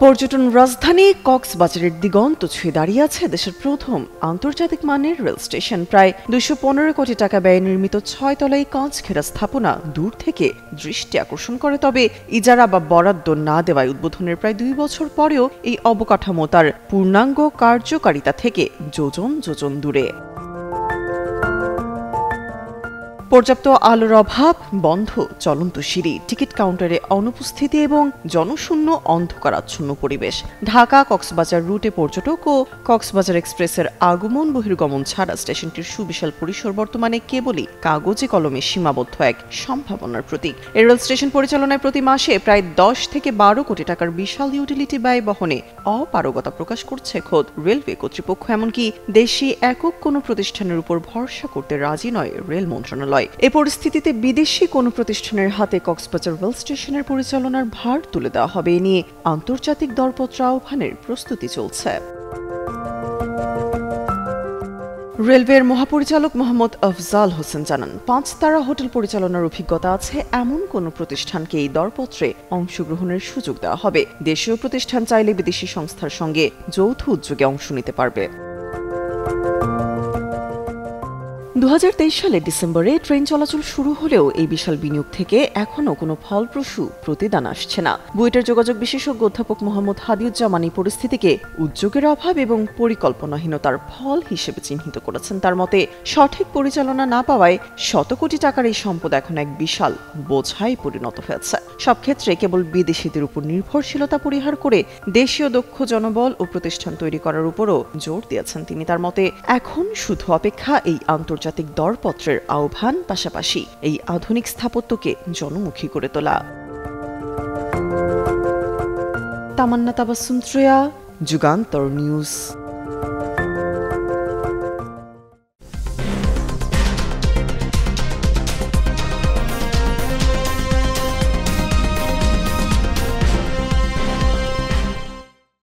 পর্যটন রাজধানী কক্সবাজারের দিগন্ত ছুঁয়ে দাঁড়িয়ে আছে দেশের প্রথম আন্তর্জাতিক মানের রেল স্টেশন। প্রায় ২১৫ কোটি টাকা ব্যয়ে নির্মিত ৬ তলায় কাঁচ ঘেরা স্থাপনা দূর থেকে দৃষ্টি আকর্ষণ করে। তবে ইজারা বা বরাদ্দ না দেওয়ায় উদ্বোধনের প্রায় ২ বছর পরেও এই অবকাঠামো তার পূর্ণাঙ্গ কার্যকারিতা থেকে যোজন যোজন দূরে। পর্যাপ্ত আলোর অভাব, বন্ধ চলন্ত সিঁড়ি, টিকিট কাউন্টারে অনুপস্থিতি এবং জনশূন্য অন্ধকারাচ্ছন্ন পরিবেশ। ঢাকা কক্সবাজার রুটে পর্যটক ও কক্সবাজার এক্সপ্রেসের আগমন বহির্গমন ছাড়া স্টেশনটির সুবিশাল পরিসর বর্তমানে কেবলই কাগজে কলমে সীমাবদ্ধ এক সম্ভাবনার প্রতীক। এই রেল স্টেশন পরিচালনায় প্রতি মাসে প্রায় ১০ থেকে ১২ কোটি টাকার বিশাল ইউটিলিটি ব্যয় বহনে অপারগতা প্রকাশ করছে খোদ রেলওয়ে কর্তৃপক্ষ। এমনকি দেশি একক কোনো প্রতিষ্ঠানের উপর ভরসা করতে রাজি নয় রেল মন্ত্রণালয়। এ পরিস্থিতিতে বিদেশি কোনো প্রতিষ্ঠানের হাতে কক্সবাজার রেল স্টেশনের পরিচালনার ভার তুলে দেওয়া হবে, এ নিয়ে আন্তর্জাতিক দরপত্র আহ্বানের প্রস্তুতি চলছে। রেলওয়ের মহাপরিচালক মোহাম্মদ আফজাল হোসেন জানান, ৫ তারা হোটেল পরিচালনার অভিজ্ঞতা আছে এমন কোনো প্রতিষ্ঠানকে এই দরপত্রে অংশগ্রহণের সুযোগ দেওয়া হবে। দেশীয় প্রতিষ্ঠান চাইলে বিদেশি সংস্থার সঙ্গে যৌথ উদ্যোগে অংশ নিতে পারবে। ২০২৩ সালের ডিসেম্বরে ট্রেন চলাচল শুরু হলেও এই বিশাল বিনিয়োগ থেকে এখনও কোনো ফলপ্রসূ প্রতিদান আসছে না। বুয়েটের যোগাযোগ বিশেষজ্ঞ অধ্যাপক মোহাম্মদ হাদিউজ্জামান এই পরিস্থিতিকে উদ্যোগের অভাব এবং পরিকল্পনাহীনতার ফল হিসেবে চিহ্নিত করেছেন। তার মতে, সঠিক পরিচালনা না পাওয়ায় শত কোটি টাকার এই সম্পদ এখন এক বিশাল বোঝায় পরিণত হয়েছে। সব ক্ষেত্রে কেবল বিদেশিদের উপর নির্ভরশীলতা পরিহার করে দেশীয় দক্ষ জনবল ও প্রতিষ্ঠান তৈরি করার উপরও জোর দিয়েছেন তিনি। তার মতে, এখন শুধু অপেক্ষা এই আন্তর্জাতিক দরপত্রের আহ্বান, পাশাপাশি এই আধুনিক স্থাপত্যকে জনমুখী করে তোলা। তামান্না তাবাসসুম, যুগান্তর নিউজ।